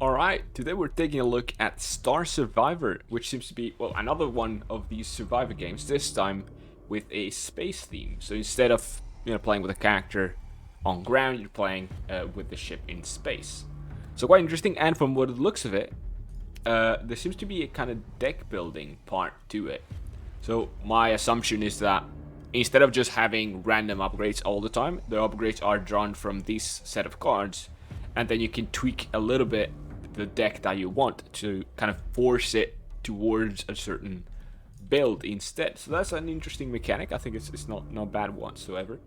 Alright, today we're taking a look at Star Survivor, which seems to be, well, another one of these survivor games, this time with a space theme. So instead of, playing with a character on ground, you're playing with the ship in space. So quite interesting, and from what it looks of it, there seems to be a kind of deck building part to it. So my assumption is that instead of just having random upgrades all the time, the upgrades are drawn from this set of cards, and then you can tweak a little bit the deck that you want to kind of force it towards a certain build instead. So that's an interesting mechanic. I think it's not bad whatsoever.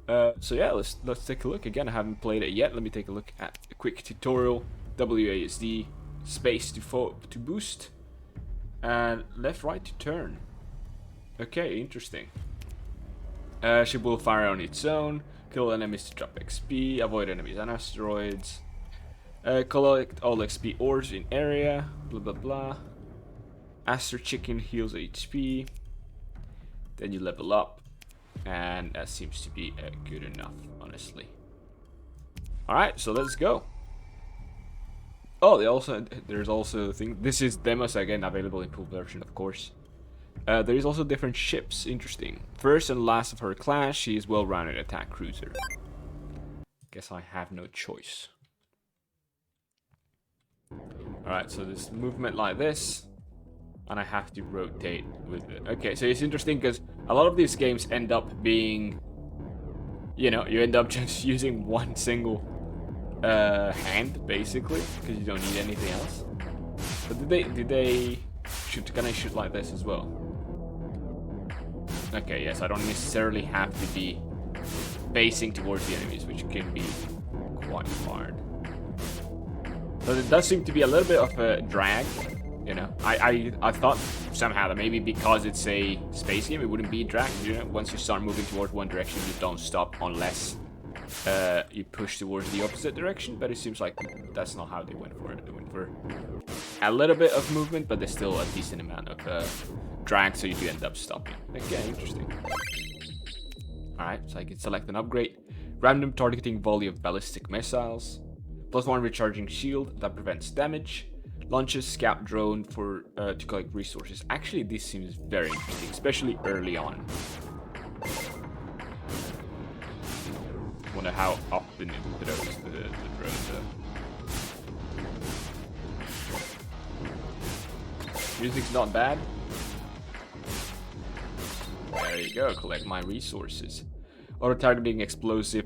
So yeah, let's take a look. Again, I haven't played it yet. Let me take a look at a quick tutorial. WASD, space to boost, and left right to turn. Okay, interesting. Ship will fire on its own, kill enemies to drop XP, avoid enemies and asteroids, collect all XP ores in area, blah blah blah. Aster Chicken heals HP, then you level up, and that seems to be good enough, honestly. Alright, so let's go. Oh, there's also a thing. This is demos again, available in full version, of course. There is also different ships. Interesting. First and last of her class, she is well-rounded attack cruiser. Guess I have no choice. Alright, so this movement like this, and I have to rotate with it. Okay, so it's interesting because a lot of these games end up being, you end up just using one single hand, basically, because you don't need anything else. But did they can I shoot like this as well? Okay, yes, I don't necessarily have to be facing towards the enemies, which can be quite hard. So it does seem to be a little bit of a drag, I thought somehow that maybe because it's a space game, it wouldn't be a drag. Once you start moving towards one direction, you don't stop unless you push towards the opposite direction. But it seems like that's not how they went for it. They went for a little bit of movement, but there's still a decent amount of drag, so you do end up stopping. Okay, interesting. Alright, so I can select an upgrade. Random targeting volley of ballistic missiles. +1 recharging shield that prevents damage. Launches scout drone for to collect resources. Actually, this seems very interesting, especially early on. Wonder how often it throws the drone though. Music's not bad. There you go, collect my resources. Auto-targeting explosive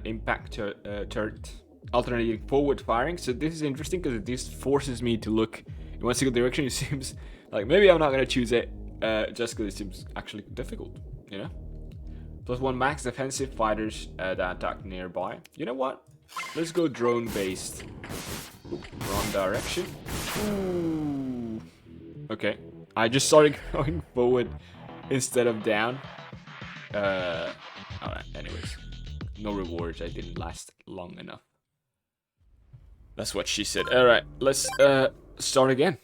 impact turret. Alternating forward firing. So this is interesting because this forces me to look in one single direction. It seems like maybe I'm not going to choose it just because it seems actually difficult, +1 max defensive fighters that attack nearby. You know what? Let's go drone based. Wrong direction. Ooh. Okay, I just started going forward instead of down. Alright, anyways. No rewards, I didn't last long enough. That's what she said. Alright, let's start again.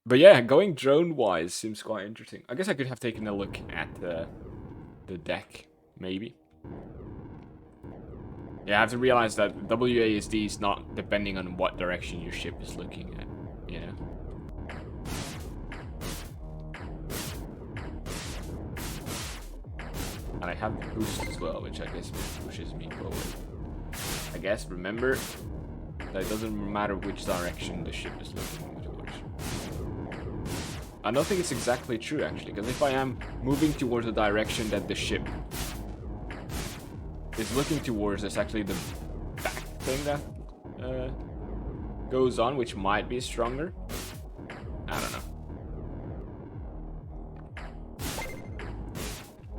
But yeah, going drone-wise seems quite interesting. I guess I could have taken a look at the deck, maybe. Yeah, I have to realize that WASD is not depending on what direction your ship is looking at, And I have the boost as well, which I guess pushes me forward. I guess, remember, that it doesn't matter which direction the ship is looking towards. I don't think it's exactly true, actually, because if I am moving towards the direction that the ship is looking towards, there's actually the back thing that goes on, which might be stronger. I don't know.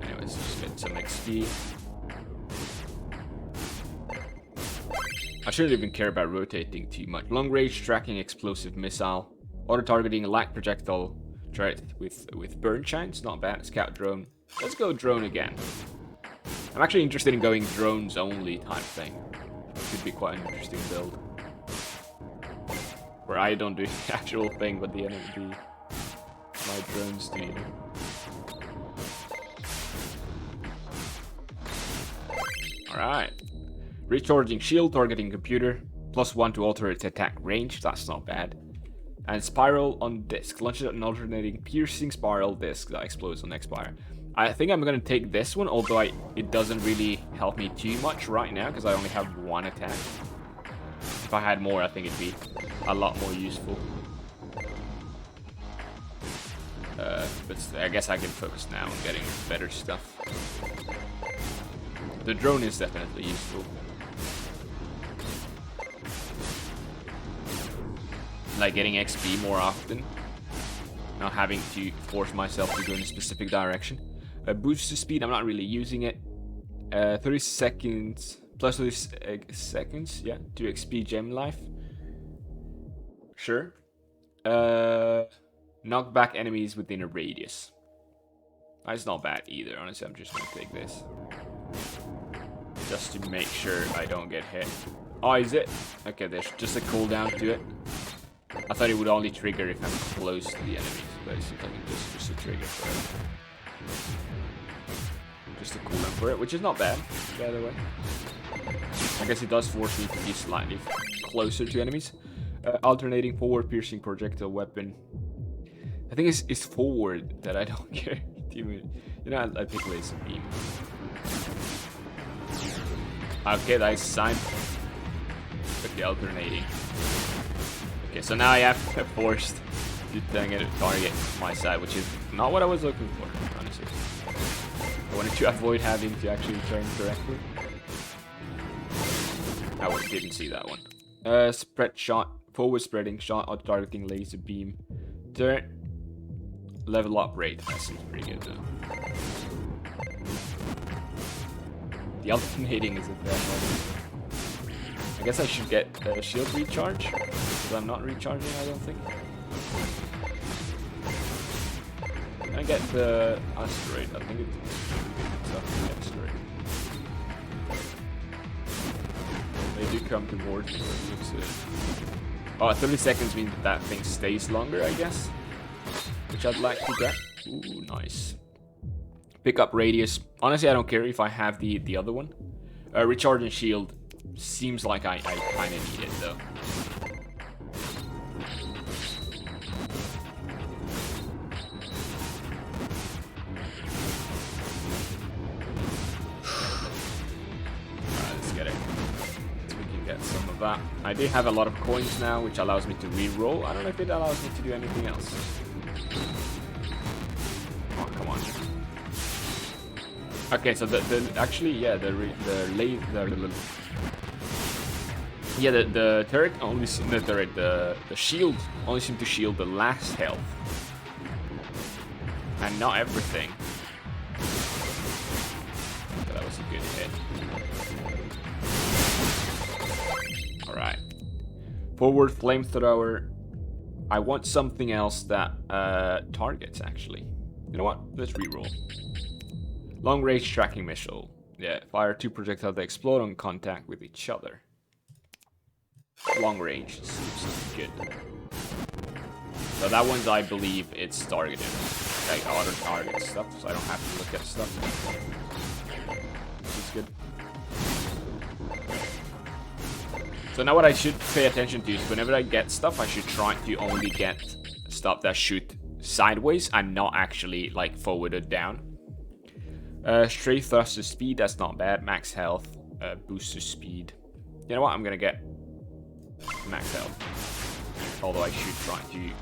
Anyways, just get some XP. I shouldn't even care about rotating too much. Long range tracking explosive missile. Auto targeting light projectile turret with burn chance. Not bad. Scout drone. Let's go drone again. I'm actually interested in going drones only type thing. Could be quite an interesting build. Where I don't do the actual thing, but the enemy, my drones do. Alright. Recharging shield, targeting computer. +1 to alter its attack range. That's not bad. And spiral on disc. Launches an alternating piercing spiral disc that explodes on next fire. I think I'm gonna take this one, although it doesn't really help me too much right now because I only have 1 attack. If I had more, I think it'd be a lot more useful. But I guess I can focus now on getting better stuff. The drone is definitely useful. Like getting XP more often. Not having to force myself to go in a specific direction. Boost to speed, I'm not really using it. 30 seconds, plus 30 seconds, yeah, to XP gem life. Sure. Knock back enemies within a radius. That's not bad either, honestly, I'm just gonna take this. Just to make sure I don't get hit. Oh, is it? Okay, there's just a cooldown to it. I thought it would only trigger if I'm close to the enemies, but it seems like it's just a trigger for it. Just a cooldown for it, which is not bad, by the way. I guess it does force me to be slightly closer to enemies. Alternating forward piercing projectile weapon. I think it's forward that I don't care. You know, I pick laser beam. Okay, that's sign. Okay, alternating. Okay, so now I have forced to target my side, which is not what I was looking for, honestly. I wanted to avoid having to actually turn correctly. I didn't see that one. Spread shot, forward spreading shot, auto targeting laser beam. Turn. Level up rate, that seems pretty good though. The alternating is a bad one. I guess I should get shield recharge, because I'm not recharging, I don't think. Can I get the asteroid? I think it's the asteroid. They do come towards me, oh, 30 seconds means that thing stays longer, I guess. Which I'd like to get. Ooh, nice. Pick up radius. Honestly, I don't care if I have the other one. Recharge and shield seems like I kind of need it though. Alright, let's get it. So we can get some of that. I do have a lot of coins now, which allows me to re-roll. I don't know if it allows me to do anything else. Oh, come on. Okay, so the turret only the shield only seemed to shield the last health, and not everything. But that was a good hit. All right, forward flamethrower. I want something else that targets, actually. You know what? Let's reroll. Long range tracking missile. Yeah, fire 2 projectiles that explode on contact with each other. Long range seems good. So that one's, I believe, it's targeted. Like auto target stuff, so I don't have to look at stuff. Which is good. So now what I should pay attention to is whenever I get stuff, I should try to only get stuff that shoot sideways and not actually like forward or down. Straight thruster speed, that's not bad. Max health, booster speed. You know what? I'm gonna get max health. Although I should try to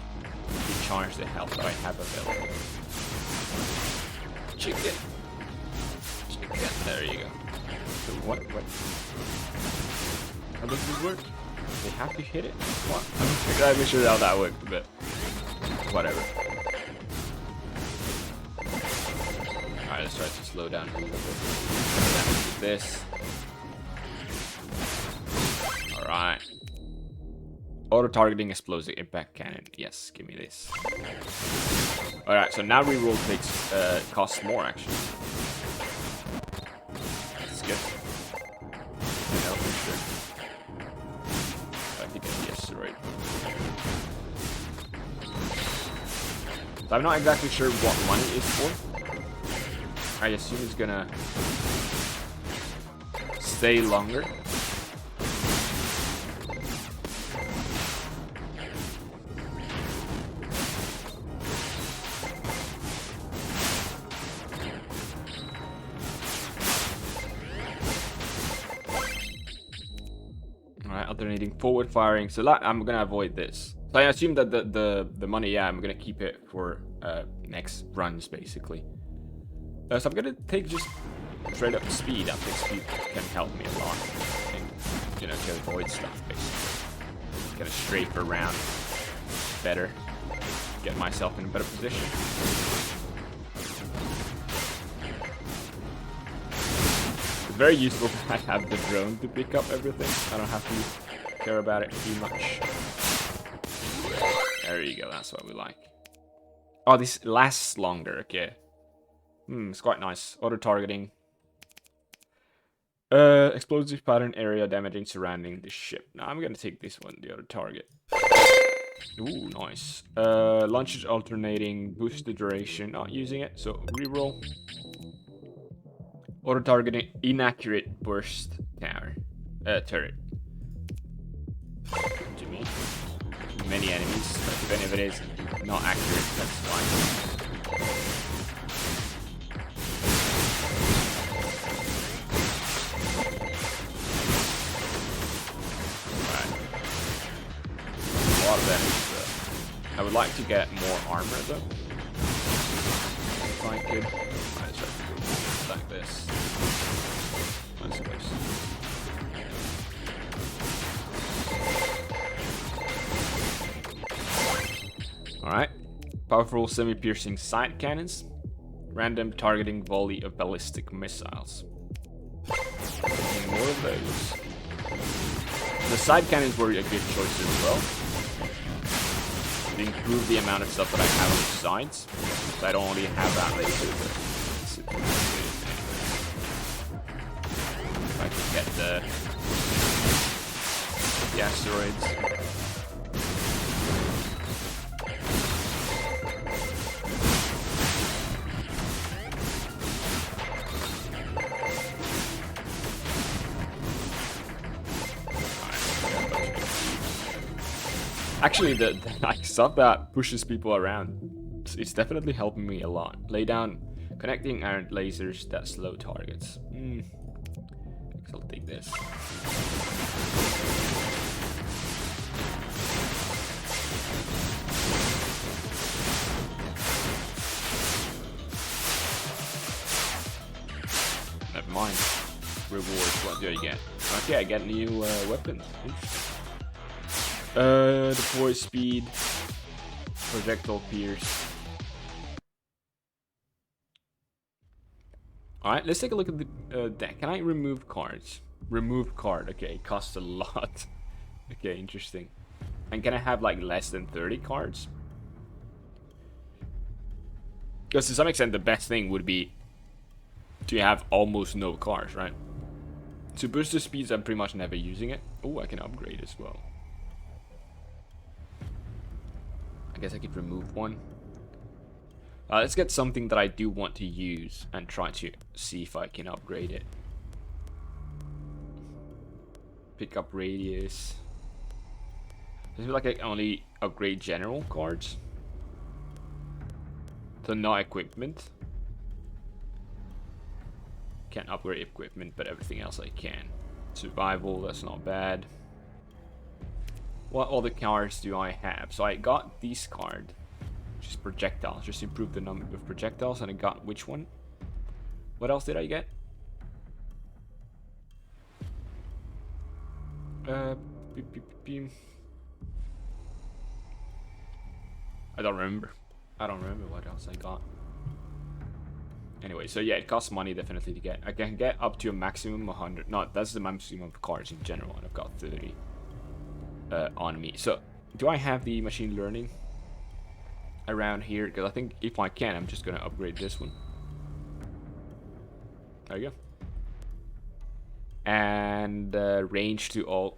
recharge the health that I have available. Chicken. There you go. So what? How does this work? They have to hit it? What? I'm not sure how that worked, but whatever. Alright, let's try to slow down a little bit. With this. Alright. Auto-targeting explosive impact cannon. Yes, give me this. Alright, so now reroll costs more, actually. That's good. You know, for sure. I think yes, right. So I'm not exactly sure what money is for. I assume it's gonna stay longer. alternating forward firing. So I'm gonna avoid this. So I assume that the money, yeah, I'm gonna keep it for next runs basically. So I'm gonna take just straight up speed. I think speed can help me a lot, and to avoid stuff basically. Gonna strafe around better, get myself in a better position. It's very useful that I have the drone to pick up everything. I don't have to care about it too much. There you go, that's what we like. Oh, this lasts longer, okay. It's quite nice. Auto-targeting. Explosive pattern area damaging surrounding the ship. Now I'm gonna take this one, the auto-target. Ooh, nice. Launches alternating, boost the duration, not using it, so reroll. Auto-targeting, inaccurate burst tower. Turret. To me. Many enemies, but if any of it is not accurate, that's fine. A lot of enemies though. I would like to get more armor though. If I could. Alright, so like this. I suppose. Alright. Powerful semi-piercing side cannons. Random targeting volley of ballistic missiles. And more of those. The side cannons were a good choice as well. To improve the amount of stuff that I have on the sides. So I don't only have that laser, but if I can get the asteroids. Actually, the stuff that pushes people around, it's definitely helping me a lot. Lay down connecting iron lasers that slow targets. I'll take this. Never mind. Rewards, what do I get? Okay, I get new weapons. Interesting. Deploy speed, projectile pierce. Alright, let's take a look at the deck. Can I remove cards? Remove card, okay, it costs a lot. Okay, interesting. And can I have like less than 30 cards? Because to some extent the best thing would be to have almost no cards, right? To boost the speeds, I'm pretty much never using it. Oh, I can upgrade as well. I guess I could remove one. Let's get something that I do want to use and try to see if I can upgrade it. Pick up radius. I feel like I can only upgrade general cards. So not equipment. Can't upgrade equipment, but everything else I can. Survival, that's not bad. What other cards do I have? So I got this card, which is projectiles. Just improve the number of projectiles, and I got which one? What else did I get? I don't remember. I don't remember what else I got. Anyway, so yeah, it costs money definitely to get. I can get up to a maximum 100. No, that's the maximum of cards in general, and I've got 30 on me. So, do I have the machine learning around here? Because I think if I can, I'm just going to upgrade this one. There you go. And range to all.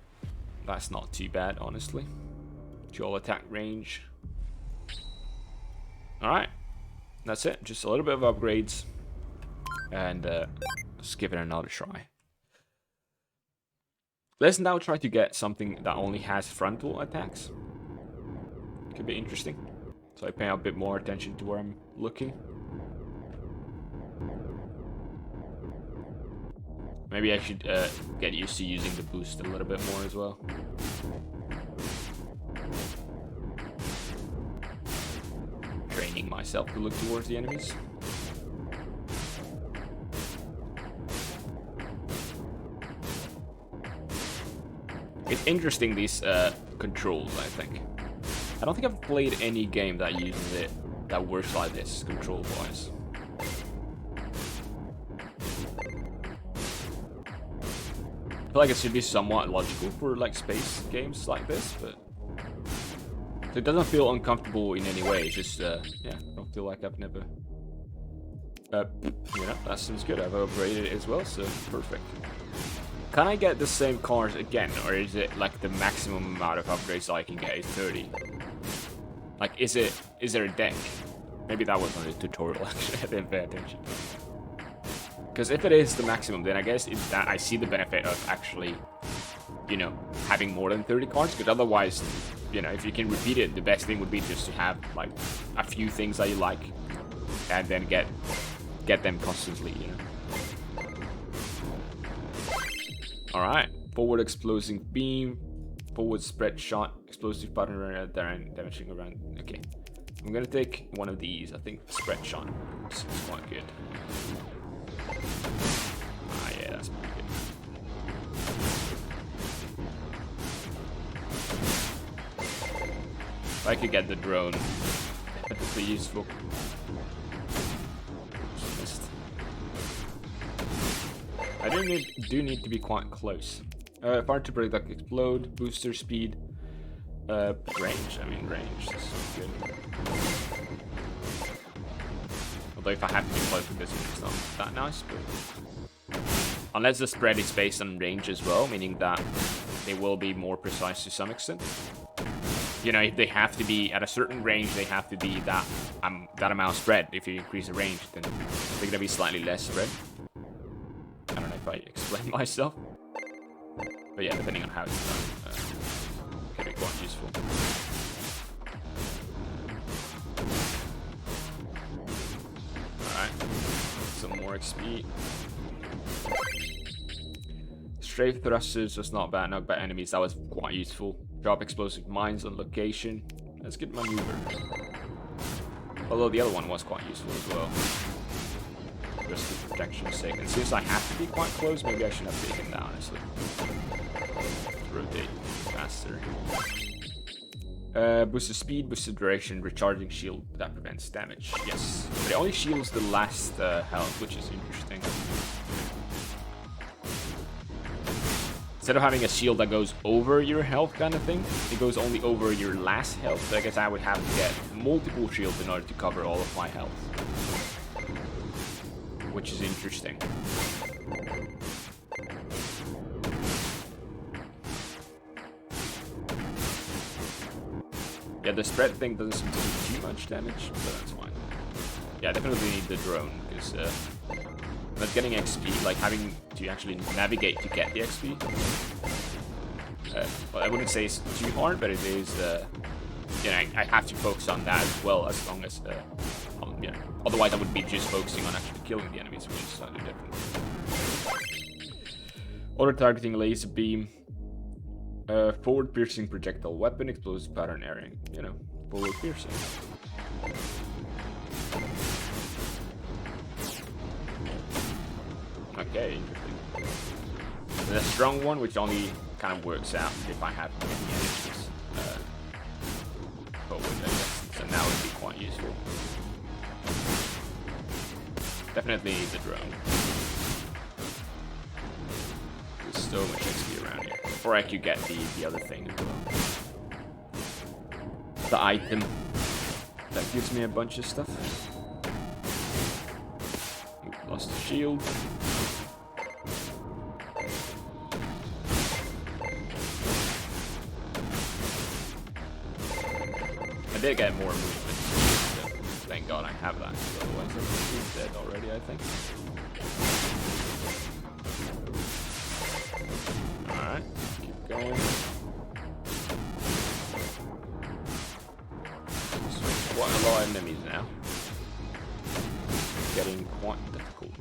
That's not too bad, honestly. To all attack range. Alright. That's it. Just a little bit of upgrades. And let's give it another try. Let's now try to get something that only has frontal attacks. Could be interesting. So I pay a bit more attention to where I'm looking. Maybe I should get used to using the boost a little bit more as well. Training myself to look towards the enemies. It's interesting, these controls, I think. I don't think I've played any game that uses it, that works like this, control-wise. I feel like it should be somewhat logical for like space games like this, but so it doesn't feel uncomfortable in any way. It's just yeah, I don't feel like I've never you know, that seems good. I've upgraded it as well, so perfect. Can I get the same cars again, or is it like the maximum amount of upgrades I can get is 30? Like, is there a deck? Maybe that was on the tutorial actually, I didn't pay attention. Because if it is the maximum, then I guess it's that I see the benefit of actually, you know, having more than 30 cards. Because otherwise, you know, if you can repeat it, the best thing would be just to have like a few things that you like, and then get them constantly, you know. All right, forward explosive beam, forward spread shot, explosive pattern around there and damaging around. Okay, I'm gonna take one of these. I think spread shot seems quite good. Ah, yeah, that's pretty good. If I could get the drone, that would be useful. Just missed. I do need to be quite close. Fire to break, like explode, booster speed, range. I mean, range. This is good. Although if I have to be close with this one, it's not that nice, but unless the spread is based on range as well, meaning that they will be more precise to some extent. You know, if they have to be at a certain range, they have to be that amount spread. If you increase the range, then they're gonna be slightly less spread. I don't know if I explain myself, but yeah, depending on how it's done, it can be quite useful. Some more XP. Strafe thrusters was not bad, knock back enemies, that was quite useful. Drop explosive mines on location. That's good maneuver. Although the other one was quite useful as well. Just for protection's sake. And since I have to be quite close, maybe I shouldn't have taken that, honestly. Rotate faster. Boosted speed, boosted duration, recharging shield that prevents damage. Yes, but it only shields the last health, which is interesting. Instead of having a shield that goes over your health kind of thing, it goes only over your last health. So I guess I would have to get multiple shields in order to cover all of my health, which is interesting. Yeah, the spread thing doesn't seem to do too much damage, but that's fine. Yeah, I definitely need the drone, because not getting XP, like having to actually navigate to get the XP. Well, I wouldn't say it's too hard, but it is, you know, I have to focus on that as well, as long as, you know, otherwise I would be just focusing on actually killing the enemies, which is slightly different. Auto-targeting laser beam. Forward piercing projectile weapon, explosive pattern area. You know, forward piercing. Okay, interesting. And a strong one, which only kind of works out if I have any enemies forward, I guess. So now would be quite useful. Definitely need the drone. There's so much XP around here. Or I could get the other thing as well. The item that gives me a bunch of stuff. Lost the shield. I did get more movement, so thank God I have that, otherwise I would be dead already, I think. Alright, keep going. So quite a lot of enemies now. Getting quite difficult.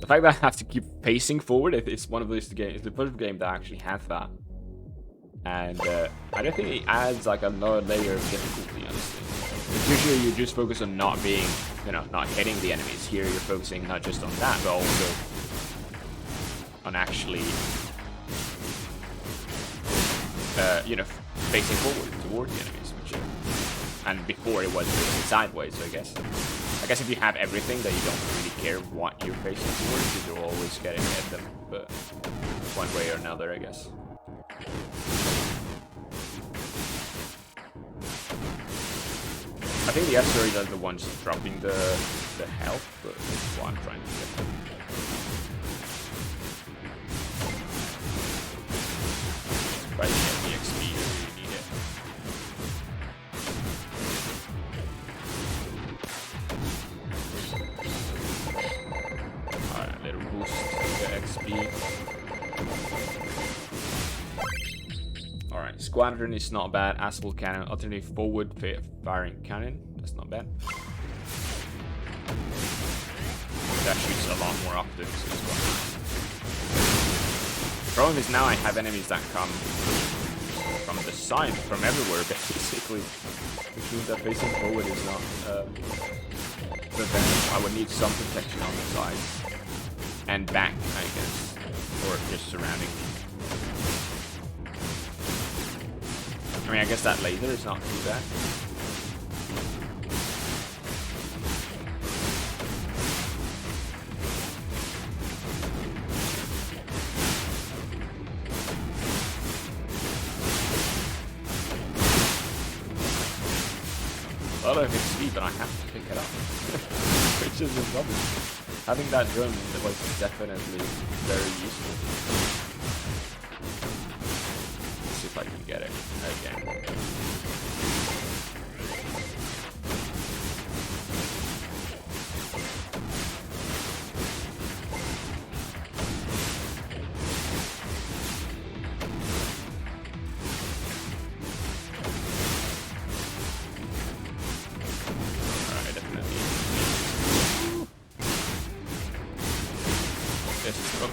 fact that I have to keep facing forward, it's one of those games. It's the first game that actually has that. And I don't think it adds like another layer of difficulty, honestly. Because usually you just focus on not being, not hitting the enemies. Here you're focusing not just on that, but also on actually, facing forward toward the enemies. And before it was facing sideways, so I guess if you have everything, that you don't really care what you're facing towards, because you're always getting at them, but one way or another, I guess. I think the asteroids are the ones dropping the health, but that's what I'm trying to get. Try to get the XP, you really need it. Alright, a little boost to the XP. Alright, Squadron is not bad. Asphalt Cannon, alternative forward firing cannon. That's not bad. That shoots a lot more often, so it's fun. The problem is now I have enemies that come from the side, from everywhere, basically. Which means that facing forward is not the best. I would need some protection on the sides. And back, I guess. Or just surrounding me. I mean, I guess that laser is not too bad. A lot of XP, but I have to pick it up. Which is the problem. Having that drone was definitely very useful. Let's see if I can get it again.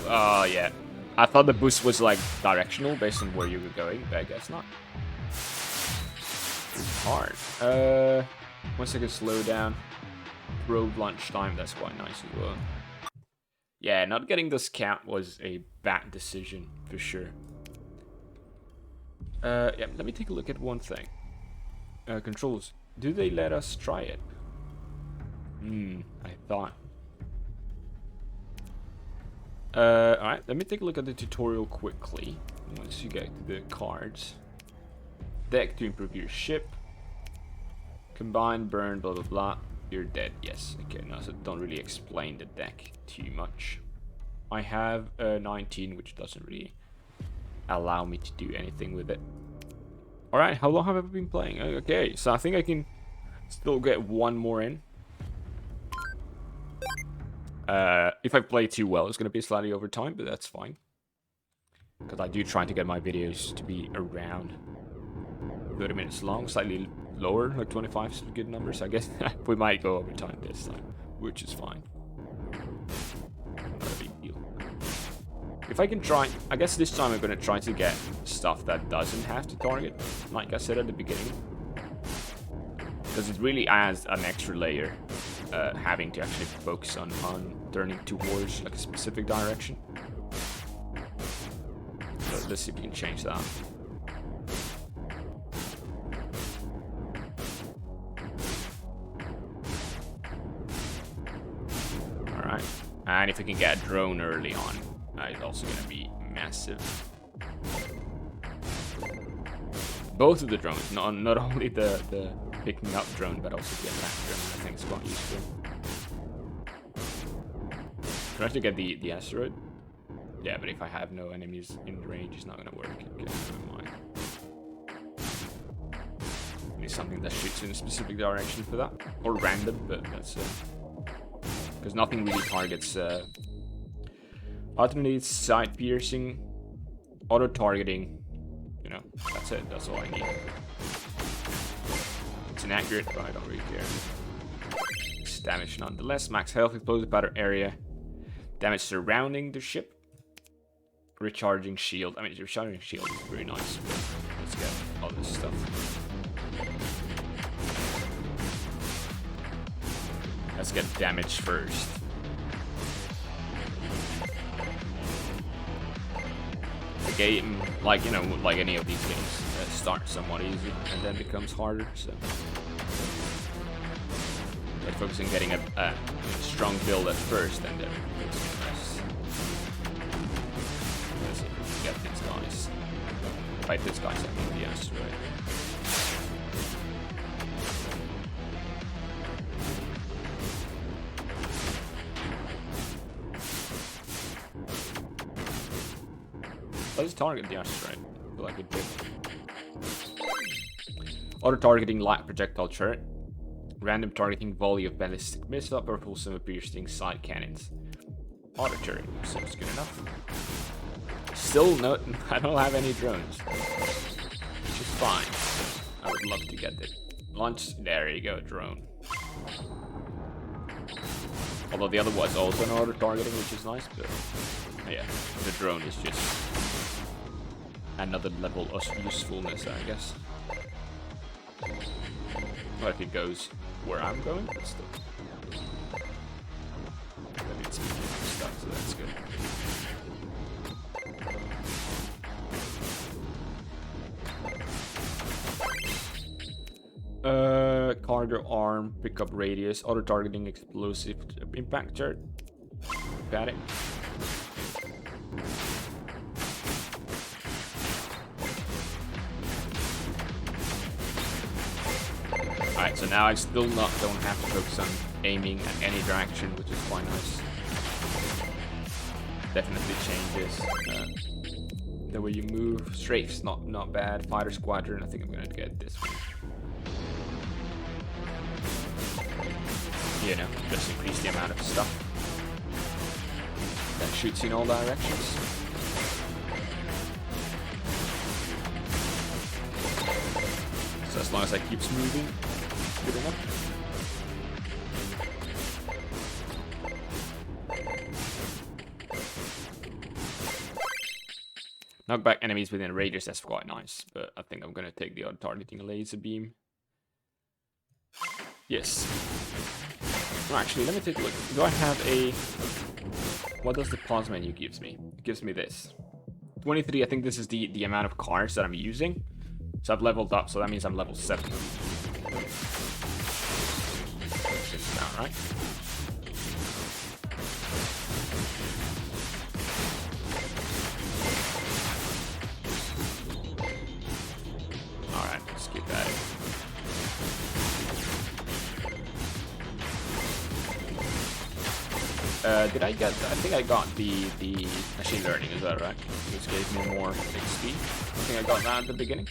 Oh, yeah. I thought the boost was, like, directional based on where you were going, but I guess not. It's hard. 1 second slowdown. Road launch time, that's quite nice as well. Yeah, not getting this count was a bad decision, for sure. Yeah, let me take a look at one thing. Controls. Do they let us try it? I thought. Alright, let me take a look at the tutorial quickly. Once you get to the cards. Deck to improve your ship. Combine, burn, blah blah blah. You're dead. Yes. Okay, no, so don't really explain the deck too much. I have 19, which doesn't really allow me to do anything with it. Alright, how long have I been playing? Okay, so I think I can still get one more in. If I play too well, it's going to be slightly over time, but that's fine. Because I do try to get my videos to be around 30 minutes long, slightly lower, like 25 is a good number, so I guess we might go over time this time, which is fine. Not a big deal. If I can try, I guess this time I'm going to try to get stuff that doesn't have to target, like I said at the beginning. Because it really adds an extra layer. Having to actually focus on turning towards like a specific direction. So let's see if we can change that. Alright. And if we can get a drone early on, it's also going to be massive. Both of the drones, not only the picking up drone, but also the attack drone. I think it's quite useful. Try to get the asteroid. Yeah, but if I have no enemies in range, it's not gonna work. Okay, never mind. Need something that shoots in a specific direction for that, or random, but that's because nothing really targets. Alternate side piercing, auto targeting. You know, that's it. That's all I need. It's inaccurate, but I don't really care. It's damage nonetheless. Max health, explosive powder area. Damage surrounding the ship. Recharging shield. I mean, recharging shield is very nice. Let's get all this stuff. Let's get damage first. The game, like, you know, like any of these games, starts somewhat easy and then becomes harder, so... Let's focus on getting a strong build at first, and then focus on the rest. Let's see if we can get these guys. Fight these guys, I mean, the asteroid. Let's target the asteroid. I feel like it did. Auto-targeting light projectile turret. Random targeting volley of ballistic missile, propulsive and piercing side cannons. Auto turret seems good enough. Still no, I don't have any drones, which is fine. I would love to get it. Launch, there you go, drone. Although the other was also an auto targeting, which is nice, but yeah, the drone is just another level of usefulness, I guess. What if it goes where I'm going? But still. Maybe it's stuff, so that's good. Cargo arm, pickup radius, auto targeting, explosive impact chart. Got it. Alright, so now I still don't have to focus on aiming at any direction, which is quite nice. Definitely changes the way you move. Strafe's not bad. Fighter squadron, I think I'm gonna get this one. You know, just increase the amount of stuff that shoots in all directions. So as long as I keep moving, good enough. Knock back enemies within radius, that's quite nice, but I think I'm gonna take the auto targeting laser beam. Yes. Oh, actually, let me take a look. Do I have a... What does the pause menu gives me? It gives me this. 23, I think this is the amount of cars that I'm using. So I've leveled up, so that means I'm level 7. Down, right? Alright, let's keep that in. Did I get that? I think I got the machine learning, is that right? Which gave me more XP. I think I got that at the beginning.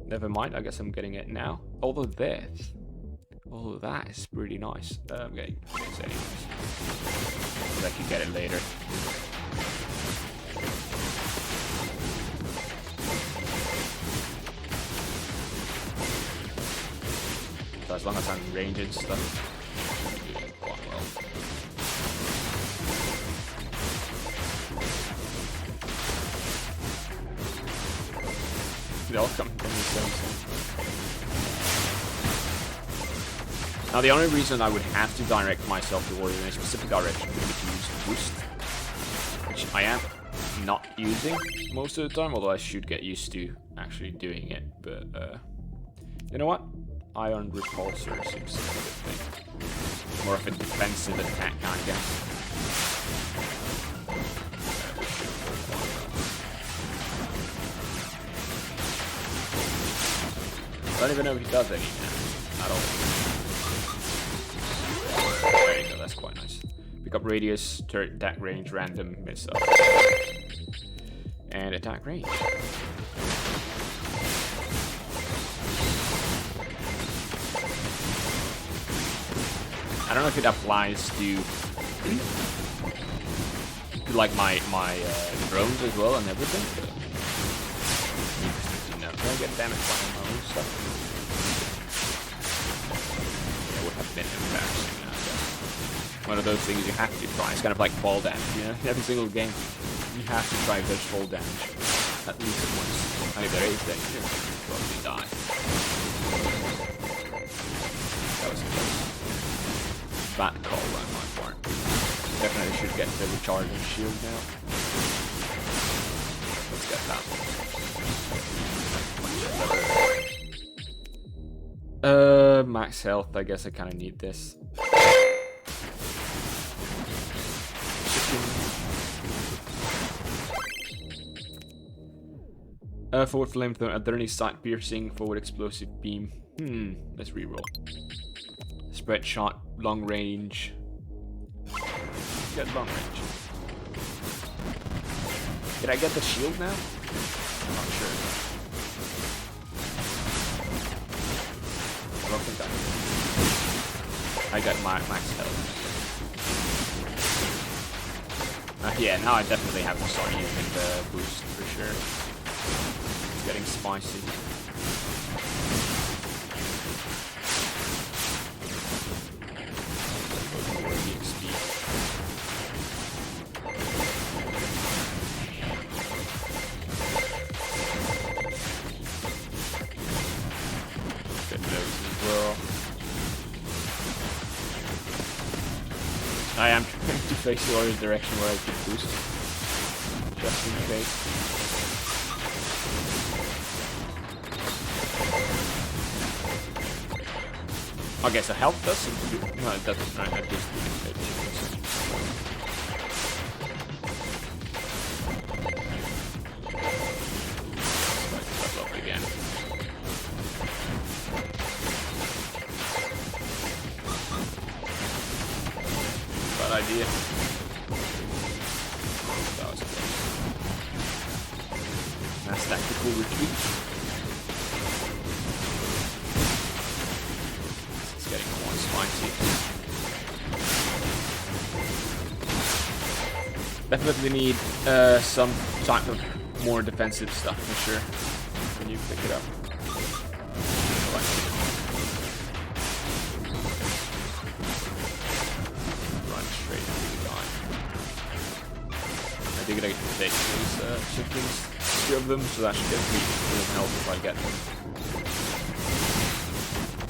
Never mind, I guess I'm getting it now. Although this... Oh, that is pretty nice. I'm getting this anyways. I can get it later. So as long as I'm in range and stuff, I'm doing quite well. They'll come from the same. Now the only reason I would have to direct myself towards in a specific direction would be to use boost, which I am not using most of the time, although I should get used to actually doing it. But you know what? Iron repulsor seems like a good thing. More of a defensive attack, I guess. I don't even know if he does any at all. There you go, that's quite nice. Pick up radius, turret attack range, random missile. And attack range. I don't know if it applies to like my drones as well and everything, but interesting to know. Can I get damage by my own stuff? It would have been embarrassing, I guess. one of those things you have to try. It's kind of like fall damage, you know? Every single game, you have to try those fall damage. At least once. And if there is, then you'll probably die. That was close. Bad call on my part. Definitely should get the recharging shield now. Let's get that one. Max health. I guess I kind of need this. Forward flamethrower, Adderny sight piercing, forward explosive beam. Let's reroll. Spread shot, long range. Get long range. Did I get the shield now? I'm not sure. I don't think I got my max health. Yeah, now I definitely have to start using the boost for sure. It's getting spicy. I am trying to face the other direction where I can boost. Just in case. Okay, so health doesn't do... No, it doesn't. I just do it. Level up again. Idea. That was close. Nice tactical retreat. It's getting more spicy. Definitely need some type of more defensive stuff for sure when you pick it up. I think I can take these chickens, 2 of them, so that should get me full health if I get them.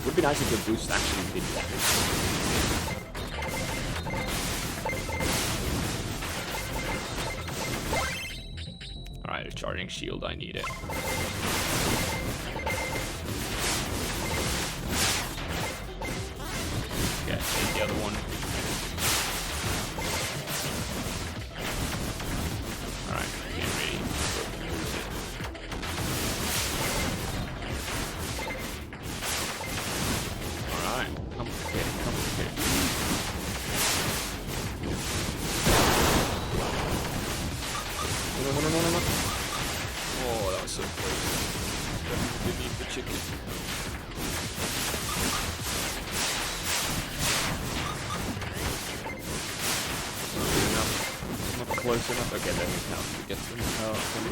Would be nice if the boost actually did that. Alright, a charging shield, I need it. Okay, take the other one. Oh, that was so close. Definitely need the chicken. Not close enough. Okay, then we can get them.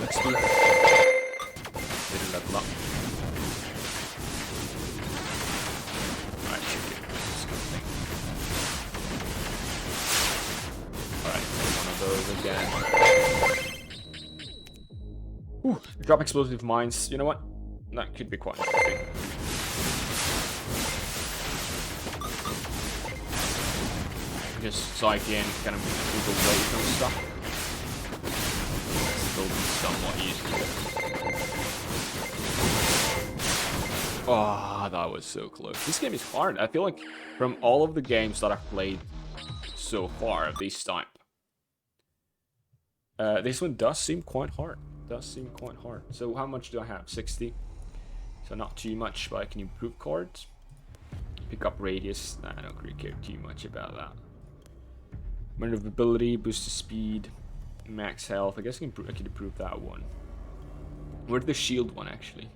Let's do it. Didn't level up. Alright, chicken. Alright, one of those again. Ooh, drop explosive mines. You know what? That could be quite interesting. Just so I can kind of move away from stuff. Still be somewhat useful. Oh, that was so close. This game is hard. I feel like from all of the games that I've played so far of this type, this one does seem quite hard. So how much do I have? 60. So not too much, but I can improve cards. Pick up radius. Nah, I don't really care too much about that. Maneuverability, boost to speed, max health. I guess I could improve that one. Where's the shield one actually?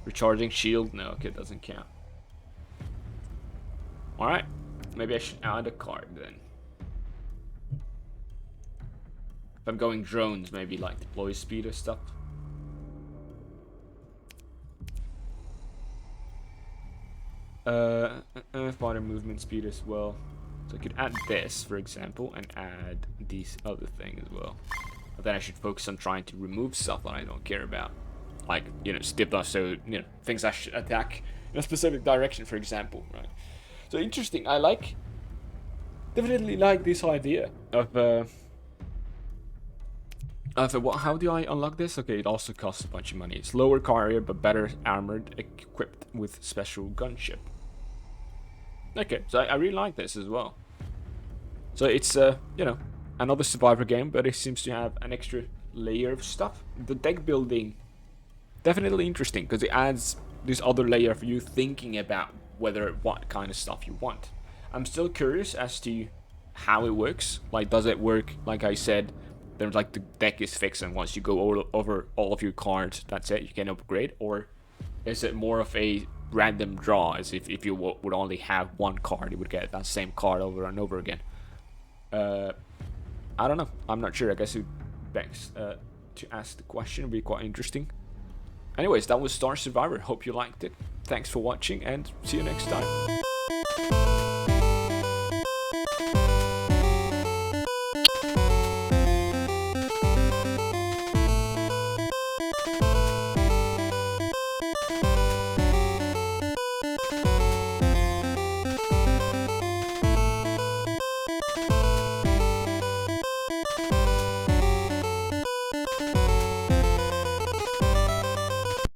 Recharging shield? No, okay, it doesn't count. Alright, maybe I should add a card then. If I'm going drones, maybe like deploy speed or stuff. Fighter movement speed as well. So I could add this, for example, and add these other things as well. But then I should focus on trying to remove stuff that I don't care about. Like, you know, skip off, so, you know, things I should attack in a specific direction, for example, right? So interesting. I definitely like this idea of what? How do I unlock this? Okay, it also costs a bunch of money. It's lower carrier but better armored, equipped with special gunship. Okay, so I really like this as well. So it's you know, another survivor game, but it seems to have an extra layer of stuff. The deck building definitely interesting because it adds this other layer of you thinking about what kind of stuff you want. I'm still curious as to how it works. Like, does it work like I said? There's like the deck is fixed, and once you go over all of your cards, that's it. You can upgrade, or is it more of a random draw? As if you would only have one card, you would get that same card over and over again. I don't know. I'm not sure. I guess it begs to ask the question. It'd be quite interesting. Anyways, that was Star Survivor. Hope you liked it. Thanks for watching, and see you next time.